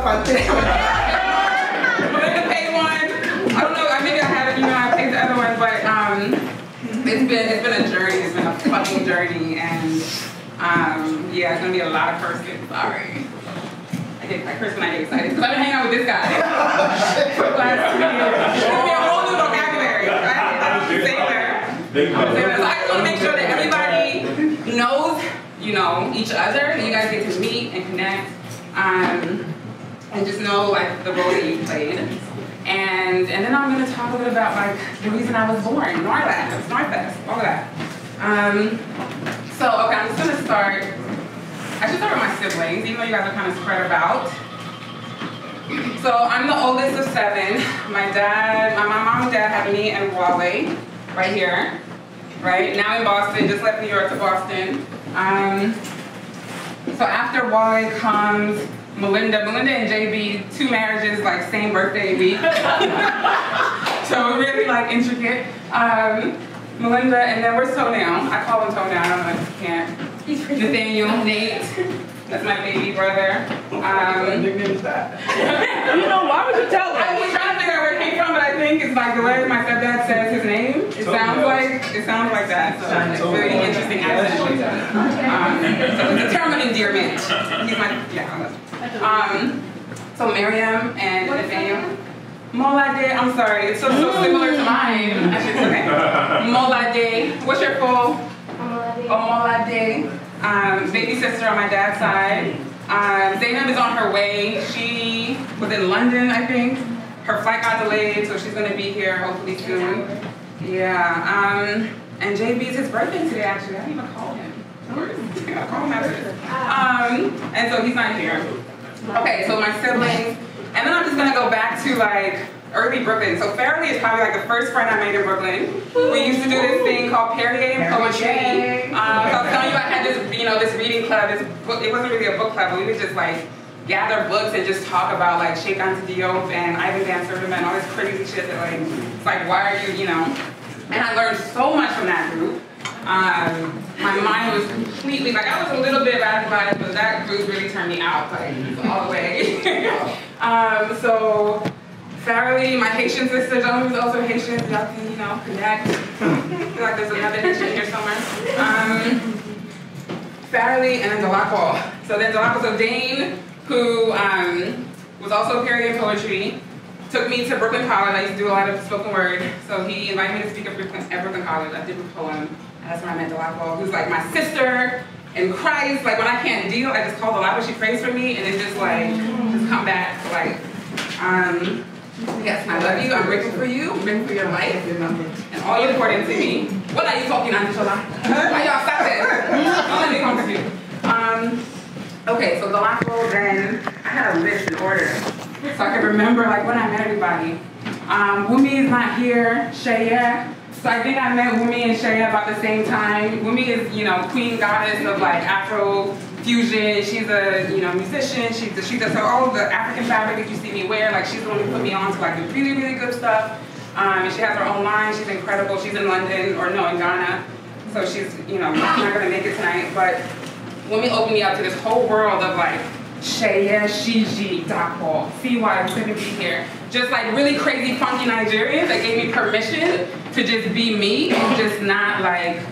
I think. Melinda paid one. I don't know. Maybe I haven't. You know, I paid the other one, but it's been a journey. It's been a fucking journey, and yeah, it's gonna be a lot of cursing. Sorry. I curse when I get excited because I've been hanging out with this guy for the last 2 years. It's gonna be a whole new vocabulary. I didn't say there. So I just want to make sure that everybody knows, you know, each other, and you guys get to meet and connect, and just know like the role that you played. And then I'm going to talk a little about like the reason I was born, NOIR Labs, NOIR Fest, all of that. So okay, I'm just going to start. I should start with my siblings, even though you guys are kind of spread about. So I'm the oldest of 7. My mom and dad had me and Wale right here, right? Now in Boston, just left New York to Boston. So after Wale comes Melinda and JB, 2 marriages, like same birthday week. So really like intricate. Melinda, and then where's Toenail? I call him Toenail, I don't know if you can't. Nathaniel, Nate, that's my baby brother. What nickname is that? You know, why would you tell us? I was trying to figure out where it came from, but I think it's like the way my stepdad says his name. It sounds like that. So it's a really interesting accent. So it's a term of endearment. He's my, yeah. So Miriam and Nathaniel. Molade, I'm sorry, it's so similar to mine. Okay. Molade, what's your full? Molade. Baby sister on my dad's side. Zainab is on her way. She was in London, I think. Her flight got delayed, so she's gonna be here hopefully soon. Yeah. And JB's his birthday today, actually. I didn't even call him. I gotta call him after this. And so he's not here. Okay, so my siblings. And then I'm just gonna go back to like early Brooklyn. So Fairleigh is probably like the first friend I made in Brooklyn. We used to do this thing called Perrier and Poetry. So I was telling you I had this, you know, this reading club. This book, it wasn't really a book club, but we would just like gather books and just talk about like Sheikh Anta Diop and Ivan Van Sertima and all this crazy shit that like, it's like why are you, you know? And I learned so much from that group. My mind was completely, like I was a little bit bad about it, but that group really turned me out, like all the way. So Fairleigh, my Haitian sister, Joan was also Haitian, y'all can, you know, connect. I feel like there's another Haitian here somewhere. Fairleigh and then Delacqua. So then Delacqua, so Dane, who was also Perrier in Poetry, took me to Brooklyn College. I used to do a lot of spoken word. So he invited me to speak at Brooklyn College. I did a poem. And that's when I met Delacqua, who's like my sister in Christ. Like when I can't deal, I just call Delacqua, she prays for me, and it's just like, just come back to like, yes, I love you, I'm grateful for you, I'm grateful for your life, and all you're important to me. What are you talking on, Shola? Why y'all stop that? Don't let me come to you. Okay, so Delacqua, then I had a list in order. So I can remember like when I met everybody. Wumi is not here, Shaya. So I think I met Wumi and Shaya about the same time. Wumi is, you know, queen goddess of like Afro fusion. She's a, you know, musician. She does all the African fabric that you see me wear. Like she's the one who put me on to like the really, really good stuff. And she has her own line. She's incredible. She's in London, or no, in Ghana. So she's, you know, not gonna make it tonight. But Wumi opened me up to this whole world of like Sheye, Shiji, Dakpo, CY, couldn't be here. Just like really crazy, funky Nigerians that gave me permission to just be me and just not like,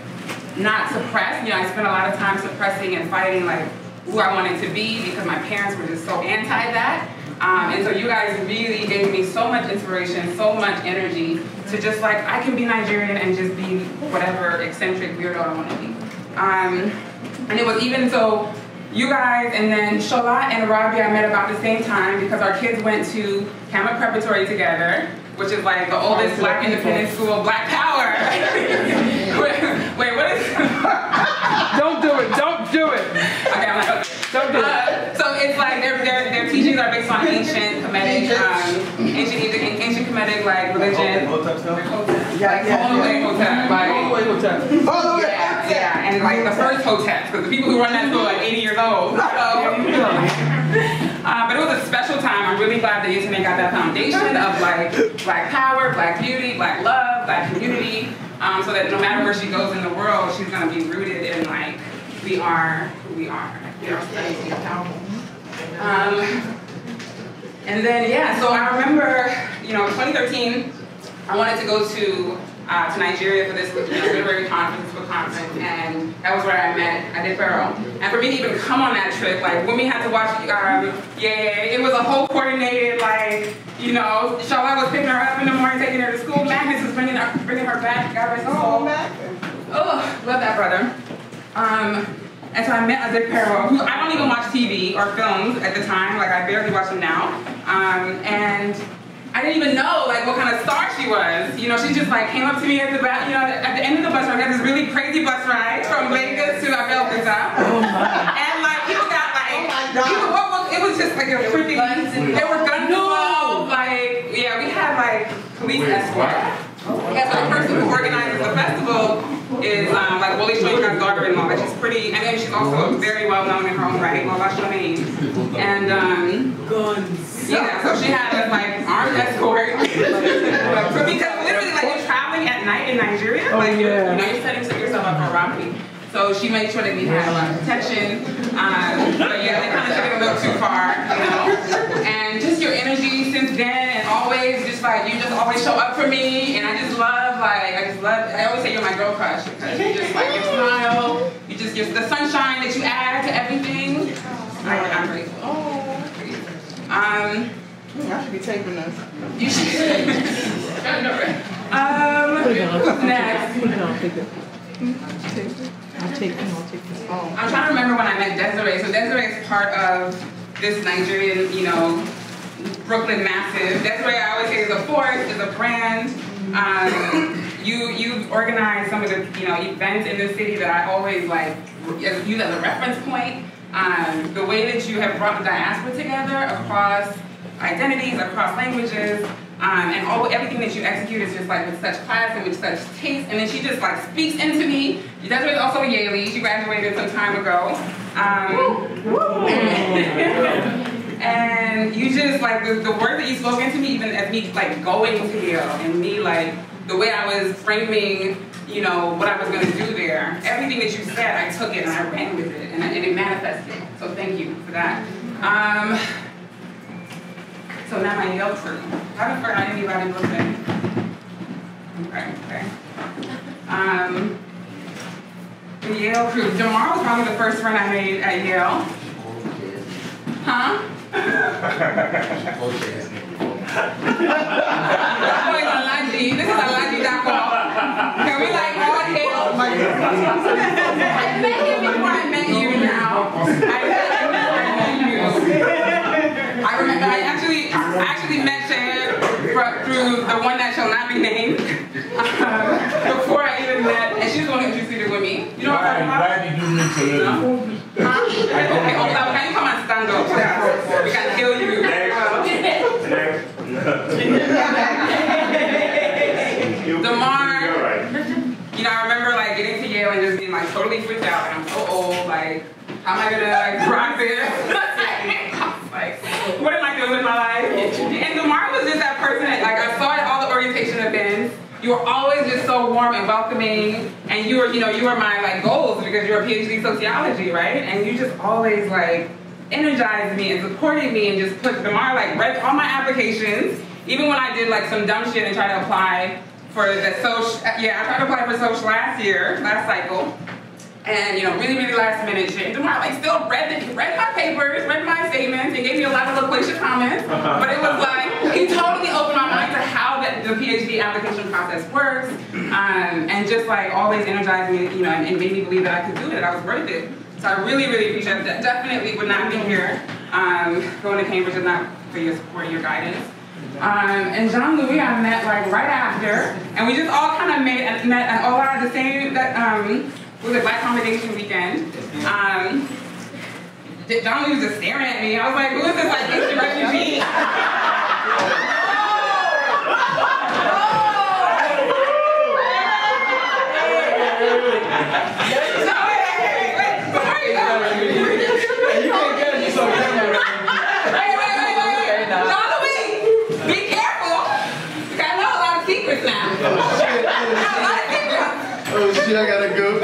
not suppress. You know, I spent a lot of time suppressing and fighting like who I wanted to be because my parents were just so anti that. And so you guys really gave me so much inspiration, so much energy to just like, I can be Nigerian and just be whatever eccentric weirdo I want to be. And it was even so, you guys and then Shola and Rabi I met about the same time because our kids went to Camet Preparatory together, which is like the oldest black independent school, Black Power. Wait, what is Don't do it, don't do it. Okay, I'm like, okay. Don't do it. So it's like their teachings are based on ancient Kemetic, ancient Kemetic like religion. Yeah, and like the first Hotep, because the people who run that school are like 80 years old. But it was a special time. I'm really glad the internet got that foundation of like Black power, Black beauty, Black love, Black community, so that no matter where she goes in the world, she's gonna be rooted in like, we are who we are. You know, powerful. And then, yeah, so I remember, 2013, I wanted to go to Nigeria for this literary conference, book conference, and that was where I met Adepero. And for me to even come on that trip, like when we had to watch, it was a whole coordinated, like, Charlotte was picking her up in the morning, taking her to school. Magnus was bringing her back. God rest his soul. Oh, love that brother. And so I met Adepero, who I don't even watch TV or films at the time. Like I barely watch them now. And I didn't even know like what kind of star she was. She just like came up to me at the back, at the end of the bus ride. We had this really crazy bus ride from Lagos to Abeokuta. Oh and like people got like, it was just like a freaking, there were guns involved, like, yeah, we had like police escort. Yeah, so the person who organizes the festival is like Wole Soyinka's daughter-in-law. Like she's pretty, and then she's also very well known in her own right. Well, that's her name. And yeah, so she had this like armed escort. But because literally, like you're traveling at night in Nigeria, like you're setting yourself up for robbery. So she made sure that we had a lot of protection. But yeah, they kind of took it a little too far, And just your energy since then, and always just like you just always show up for me, and I always say you're my girl crush because you just like your smile, the sunshine that you add to everything. I'm grateful. I should be taping this. You should. Who's next? I'll take this. I'm trying to remember when I met Desiree. So Desiree is part of this Nigerian, Brooklyn massive. Desiree, I always say, is a force, is a brand. You've organized some of the, events in the city that I always like use as a reference point. The way that you have brought the diaspora together across identities, across languages, and everything that you execute is just like with such class and with such taste. And then she just like speaks into me. Desiree is also a Yale. She graduated some time ago. And you just like the words that you spoke into me, even as me like going to Yale, and me like the way I was framing, what I was going to do there. Everything that you said, I took it and I ran with it, and it manifested. So thank you for that. So now my Yale crew. I haven't forgotten anybody in Brooklyn. Okay. The Yale crew. Jamar was probably the first friend I made at Yale. Huh? This is a Alaji.com. Can we like all hail? I met him before I met you now. I remember I actually met Shan through the one that shall not be named. Before I even met, and she's the one who introduced it with me. You know what I'm talking about? Okay, can you come and stand up? We can kill you. Damar, I remember like getting to Yale and just being like totally freaked out. Like I'm so old. Like, how am I gonna like rock this? Like, what am I doing with my life? And Damar was just that person that like I saw at all the orientation events. You were always just so warm and welcoming, and you were my like goals because you're a PhD sociology, right? And you just always like energized me and supported me and just put Damar like read all my applications, even when I did like some dumb shit and tried to apply for the social. Yeah, I tried to apply for social last cycle. And really, really last minute shit. Damar like still read my papers, read my statements, and gave me a lot of loquacious comments. But it was like he totally opened my mind to how the PhD application process works, and just like always energized me, and made me believe that I could do it. I was worth it. So I really, really appreciate that. Definitely would not be here going to Cambridge if not for your support and your guidance. And Jean-Louis I met like right after, and we just all kind of met and all at the same it was a Black Accommodation weekend. John was just staring at me. I was like, who is this like Asian refugee? John-Louis, be careful. Because I know a lot of secrets now. Oh shit, I gotta go.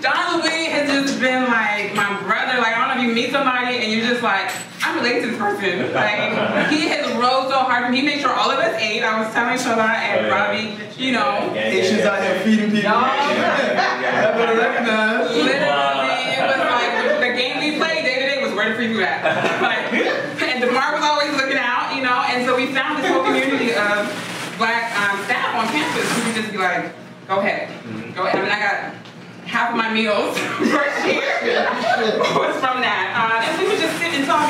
John-Louis has just been like my brother. Like, I don't know if you meet somebody and you're just like, I'm relate to this person. Like, he has rose so hard. He made sure all of us ate. I was telling Shola and Robbie, you know. Asians out here feeding people. I better recognize. Literally, it was like the game we played day to day was where the free food at. Like, and DeMar was always looking out, you know. And so we found this whole community of Black staff on campus who could just be like, go ahead, go ahead. I mean, I got half of my meals first year was from that. And we would just sit and talk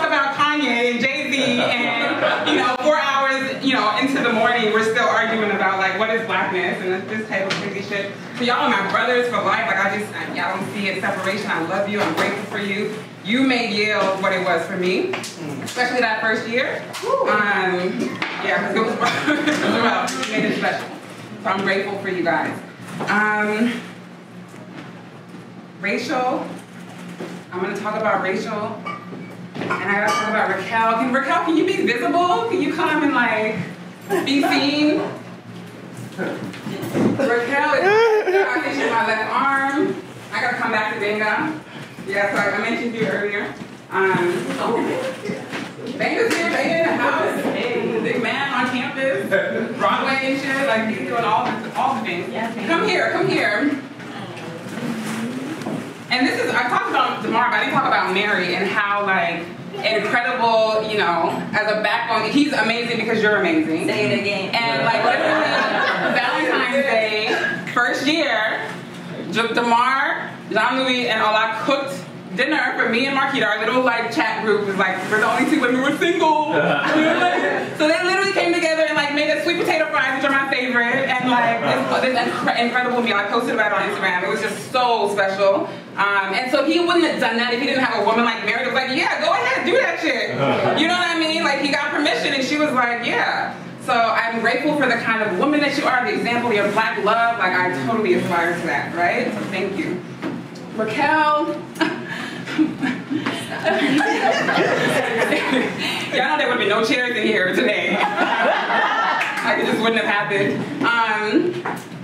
about Kanye and Jay-Z and, you know, 4 hours, you know, into the morning, we're still arguing about, like, what is blackness and this type of crazy shit. So y'all are my brothers for life. Like, y'all don't see it separation. I love you. I'm grateful for you. You made Yale what it was for me, especially that first year. Yeah, because it was rough. You made it special. So I'm grateful for you guys. Rachel, I'm going to talk about Rachel, and I got to talk about Raquel. Raquel, can you be visible? Can you come and, like, be seen? Raquel is, I think she's my left arm. I got to come back to Benga. Yeah, so I mentioned you earlier. Benga's here, Benga in the house. Hey, big man on campus, Broadway and shit. Like, he's doing all the things. Come here. And this is, I talked about DeMar, but I didn't talk about Mary and how, like, incredible, you know, as a backbone. He's amazing because you're amazing. Say it again. And, like, literally, Valentine's Day, first year, DeMar, Jean-Louis, and Ola cooked dinner for me and Marquita. Our little, like, chat group was like, we're the only two women who were single. You know, like, so they literally came together and, like, made us sweet potato fries, which are my favorite, and, like, this incredible meal. I posted about it on Instagram. It was just so special. And so he wouldn't have done that if he didn't have a woman like Mary that was like, yeah, go ahead, do that shit. You know what I mean? Like, he got permission and she was like, yeah. So I'm grateful for the kind of woman that you are, the example of your Black love. Like, I totally aspire to that, right? So thank you. Raquel. Y'all know there would be no chairs in here today. Like, it just wouldn't have happened.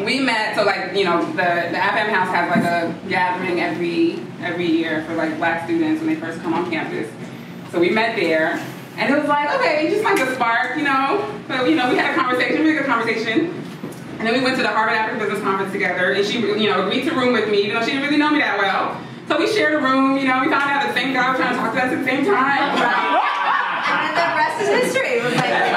We met, so, like, you know, the FM house has, like, a gathering every year for, like, Black students when they first come on campus. So we met there, and it was like, okay, just like a spark, you know. So, you know, we had a conversation, really good conversation. And then we went to the Harvard African Business Conference together, and she, you know, agreed to room with me, even though she didn't really know me that well. So we shared a room, you know, we found out the same guy was trying to talk to us at the same time. And then the rest is history. It was like, you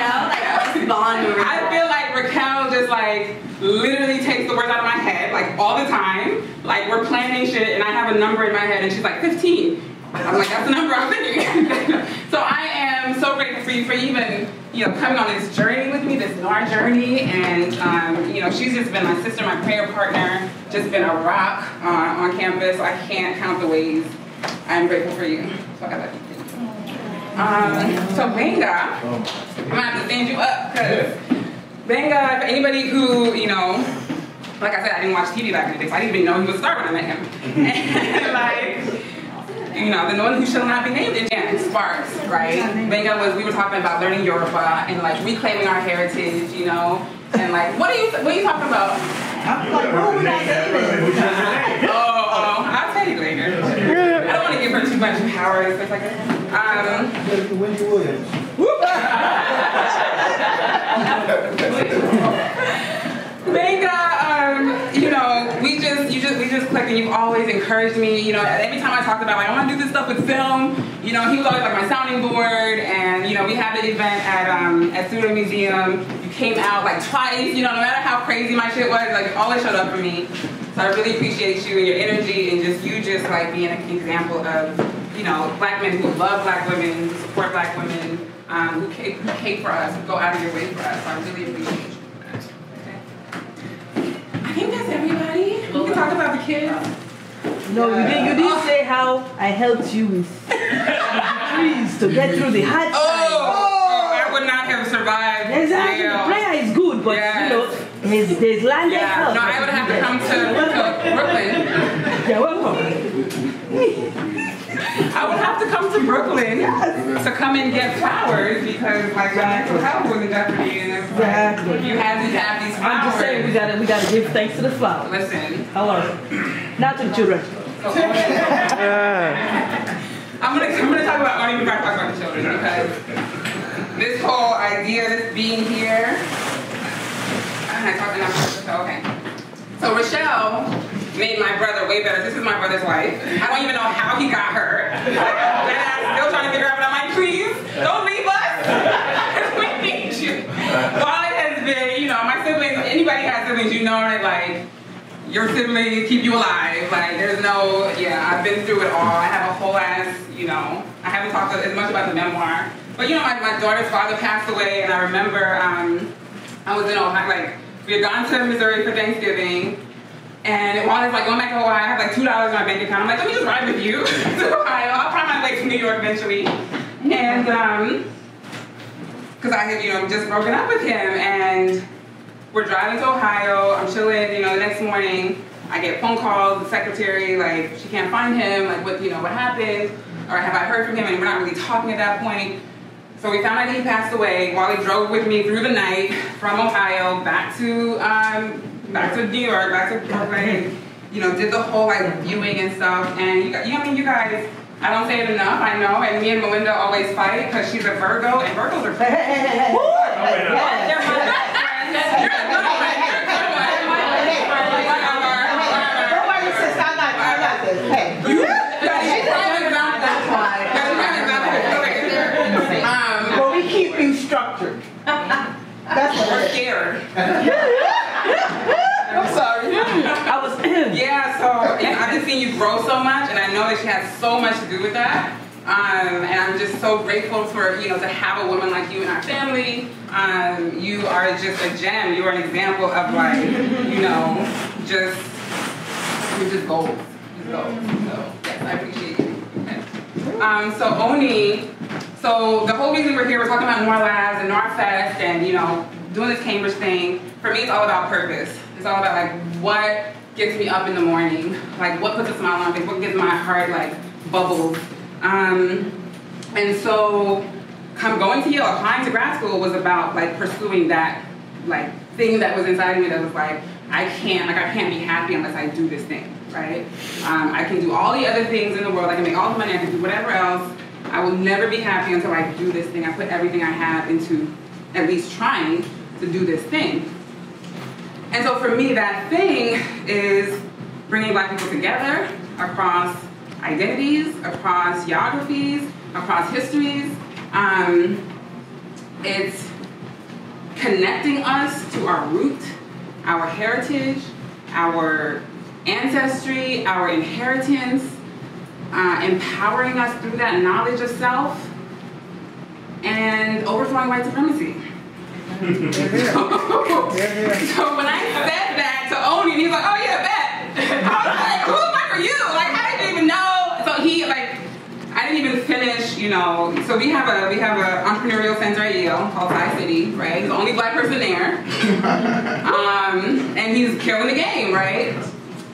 know, like this bond. I feel like Raquel just, like, literally takes the words out of my head, like, all the time. Like, we're planning shit, and I have a number in my head, and she's like, 15. I'm like, that's the number I'm thinking. So I am so grateful for you for even, you know, coming on this journey with me, this NOIR journey, and, you know, she's just been my sister, my prayer partner, just been a rock on campus. I can't count the ways I'm grateful for you. So I got that. So Benga, I'm gonna have to stand you up, because Benga, for anybody who, you know, like I said, I didn't watch TV back in the day, so I didn't even know he was a star when I met him. And, like, you know, the one who shall not be named in Sparks, right? Benga was, we were talking about learning Yoruba and, like, reclaiming our heritage, you know, and, like, what are you talking about? I'm like, who would I say? Oh, I'll tell you later. I don't want to give her too much power and stuff like that. Wendy Williams. Benga, you know, we just clicked, and you've always encouraged me. You know, every time I talked about, like, I want to do this stuff with film, you know, he was always like my sounding board. And, you know, we had the event at Pseudo Museum. You came out like twice. You know, no matter how crazy my shit was, like, you always showed up for me. So I really appreciate you and your energy, and just you just, like, being an example of, you know, Black men who love Black women, who support Black women, who cape for us, who go out of your way for us. So I really appreciate you. I think that's everybody. We can talk about the kids. No, you didn't say how I helped you with trees to get through the hard times. I would not have survived. Exactly. The prayer is good, but you know, there's landed help. No, I would have to come to Brooklyn. You're welcome. I would have to come to Brooklyn to come and get flowers, because, like, my mental health was in jeopardy, and it's like, you had to have these flowers. I'm just saying we gotta give thanks to the flowers. Listen. Hello. Not to the children. I'm gonna talk about Oni before I talk about the children, because this whole idea, this being here. Okay. So Rochelle made my brother way better. This is my brother's wife. I don't even know how he got her. I'm still trying to figure out, but I'm like, please, don't leave us. We need you. While it has been, you know, my siblings, anybody has siblings, you know that, like, your siblings keep you alive. Like, there's no, yeah, I've been through it all. I have a whole ass, you know, I haven't talked as much about the memoir. But, you know, my daughter's father passed away, and I remember I was in Ohio, like, we had gone to Missouri for Thanksgiving, and while I was like going back to Ohio, I had like $2 in my bank account. I'm like, let me just ride with you to Ohio. I'll find my way to New York eventually. And because I had, you know, just broken up with him, and we're driving to Ohio. I'm chilling. You know, the next morning I get phone calls. The secretary, like, she can't find him. Like, what, you know, what happened? Or have I heard from him? And we're not really talking at that point. So we found out he passed away while he drove with me through the night from Ohio back to New York, back to Brooklyn. You know, did the whole like viewing and stuff. And you guys, I don't say it enough, I know. And me and Melinda always fight because she's a Virgo, and Virgos are. They're my best friends. You're a good one. You're a good one. Don't worry, sis. I got this. Hey. But we keep you structured. That's what we're scared. I'm sorry. I was in. Yeah, so I've just seen you grow so much, and I know that she has so much to do with that. And I'm just so grateful for, you know, to have a woman like you in our family. You are just a gem. You are an example of, like, you know, you're just gold. Just gold. So yes, I appreciate you. Okay. So Oni. So the whole reason we're here, we're talking about NOIR Labs and NOIR Fest and, you know, doing this Cambridge thing. For me, it's all about purpose. It's all about, like, what gets me up in the morning, like, what puts a smile on my face, what gives my heart, like, bubbles. And so going to Yale, applying to grad school was about, like, pursuing that, like, thing that was inside of me that was like, I can't be happy unless I do this thing, right? I can do all the other things in the world. I can make all the money, I can do whatever else. I will never be happy until I do this thing. I put everything I have into at least trying to do this thing. And so for me, that thing is bringing Black people together across identities, across geographies, across histories. It's connecting us to our root, our heritage, our ancestry, our inheritance, empowering us through that knowledge of self, and overthrowing white supremacy. So when I said that to Oni, and he's like, oh yeah, bet. I was like, who the fuck are you? Like, I didn't even know. So he, like, I didn't even finish, you know. So we have a entrepreneurial center at Yale called Sci City, right? He's the only Black person there. And he's killing the game, right?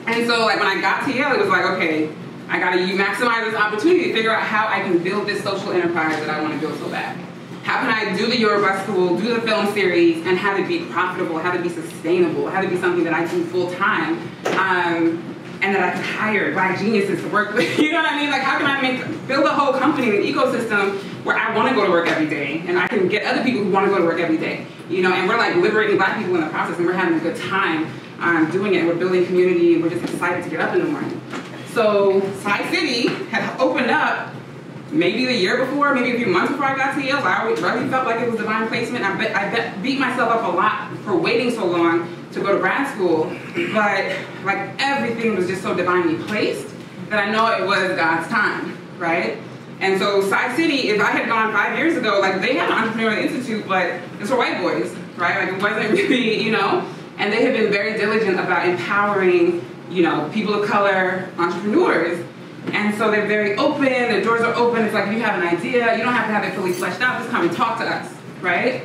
And so, like, when I got to Yale, it was like, okay, I gotta maximize this opportunity to figure out how I can build this social enterprise that I want to build so bad. How can I do the Yoruba school, do the film series, and have it be profitable, have it be sustainable, have it be something that I do full time, and that I can hire Black geniuses to work with. You know what I mean? Like, how can I build a whole company, an ecosystem where I want to go to work every day, and I can get other people who want to go to work every day. You know, and we're like liberating Black people in the process, and we're having a good time doing it. We're building community, and we're just excited to get up in the morning. So Sci City had opened up maybe the year before, maybe a few months before I got to Yale. I really felt like it was divine placement. I beat myself up a lot for waiting so long to go to grad school, but like everything was just so divinely placed that I know it was God's time, right? And so Sci City, if I had gone 5 years ago, like they had an entrepreneurial institute, but it's for white boys, right? Like it wasn't really, you know, and they have been very diligent about empowering, you know, people of color, entrepreneurs. And so they're very open, their doors are open. It's like if you have an idea, you don't have to have it fully fleshed out, just come and talk to us, right?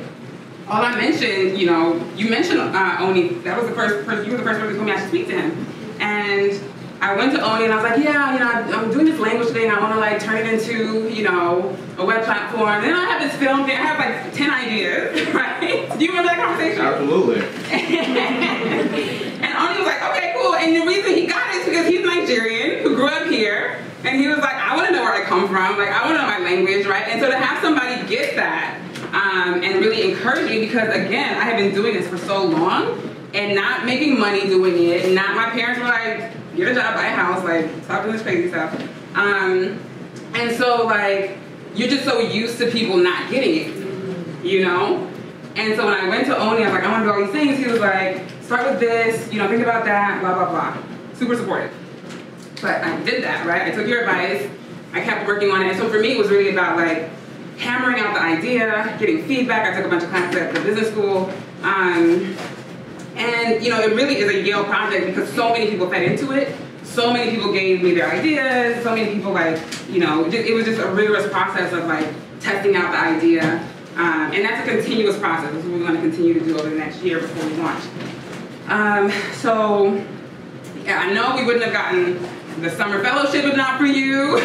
All I mentioned, you know, you mentioned Oni, that was the first person, you were the first person who told me I should speak to him. And I went to Oni and I was like, yeah, you know, I'm doing this language thing, I want to like turn it into, you know, a web platform. And then I have this film thing, I have like 10 ideas, right? Do you remember that conversation? Absolutely. And Oni was like, okay, cool. And the reason he got it is because he's Nigerian, who grew up here. And he was like, I want to know where I come from. Like, language, right? And so to have somebody get that and really encourage me, because again, I have been doing this for so long and not making money doing it. Not my parents were like, get a job, buy a house, like stop doing this crazy stuff. And so like you're just so used to people not getting it, you know? And so when I went to Oni, I was like, I want to do all these things. He was like, start with this, you know, think about that, blah, blah, blah. Super supportive. But I did that, right? I took your advice. I kept working on it. And so for me, it was really about like hammering out the idea, getting feedback. I took a bunch of classes at the business school. And you know, it really is a Yale project because so many people fed into it. So many people gave me their ideas. So many people like, you know, it was just a rigorous process of like testing out the idea. And that's a continuous process. That's what we're going to continue to do over the next year before we launch. So, yeah, I know we wouldn't have gotten the summer fellowship if not for you.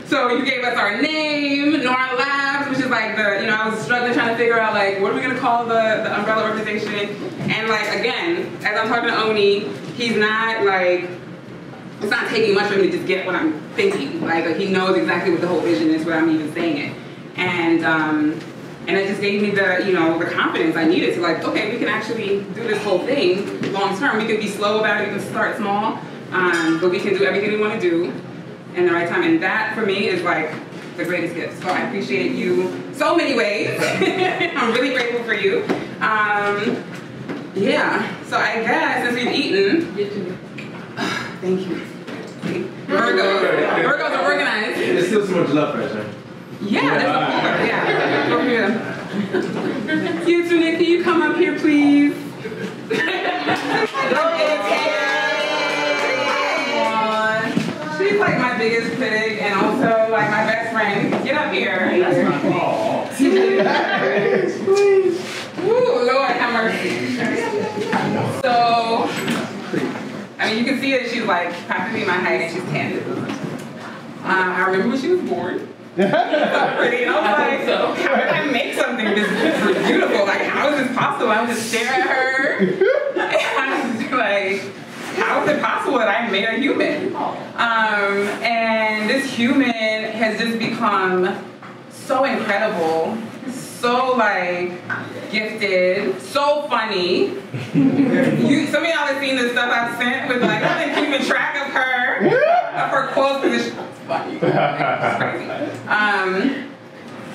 So you gave us our name, NOIR Labs, which is like the, you know, I was struggling trying to figure out like, what are we going to call the umbrella organization? And like, again, as I'm talking to Oni, he's not like, it's not taking much for me to just get what I'm thinking. Like he knows exactly what the whole vision is without me even saying it. And it just gave me the, you know, the confidence I needed to like, okay, we can actually do this whole thing long term. We can be slow about it, we can start small, but we can do everything we want to do in the right time. And that for me is like the greatest gift. So I appreciate you so many ways. I'm really grateful for you. Yeah, so I guess since we've eaten, thank you. Virgos are organized. There's still so much love for us, right? Yeah, there's a yeah. You two, Nick, can you come up here, please? She's like my biggest critic and also like my best friend. Get up here. That's my fault. Please. Ooh, Lord have mercy. So, I mean, you can see that she's like practically my height and she's 10. I remember when she was born. So pretty, and I was like, how did I make something this beautiful? Like, how is this possible? I would just stare at her, and I was like, how is it possible that I made a human? And this human has just become so incredible, so like gifted, so funny. Some of y'all have seen the stuff I've sent with like, I've been keeping track of her quotes because it's funny. It's crazy.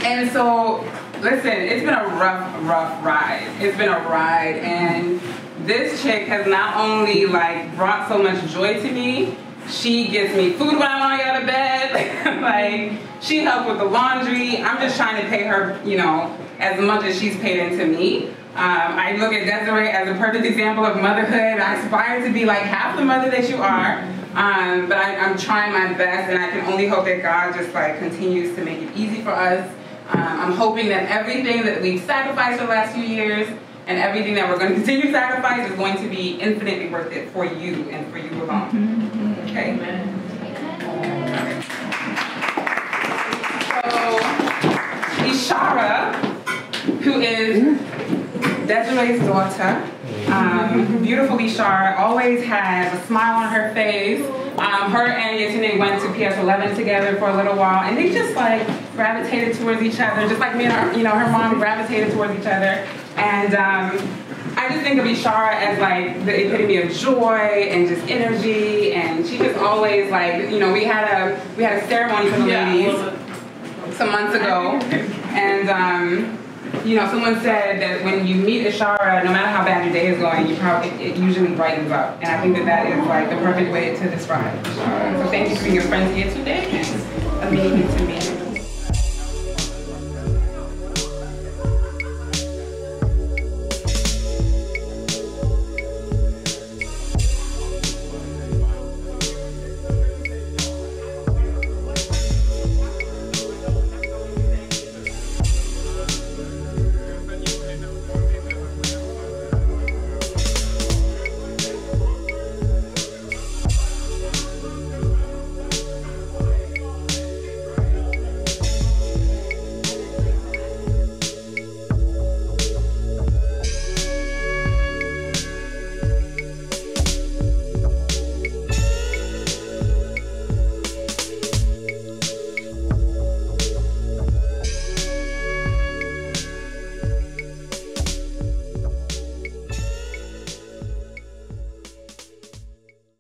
And so, listen, it's been a rough ride. It's been a ride, and this chick has not only like brought so much joy to me, she gives me food when I want to get out of bed. Like, she helped with the laundry. I'm just trying to pay her, you know, as much as she's paid into me. I look at Desiree as a perfect example of motherhood. I aspire to be like half the mother that you are. But I'm trying my best, and I can only hope that God just like continues to make it easy for us. I'm hoping that everything that we've sacrificed for the last few years and everything that we're going to continue to sacrifice is going to be infinitely worth it for you and for you alone. Okay? Amen. So, Ishara, who is Desiree's daughter, beautiful Ishara, always has a smile on her face. Her and Yetine went to PS11 together for a little while, and they just like gravitated towards each other, just like me and her, you know, her mom gravitated towards each other. And I just think of Ishara as like the epitome of joy and just energy, and she just always like, you know, we had a ceremony for the ladies some months ago, and you know, someone said that when you meet Ishara, no matter how bad your day is going, it usually brightens up. And I think that is like the perfect way to describe Ishara. So thank you for being your friends here today. It's amazing to me.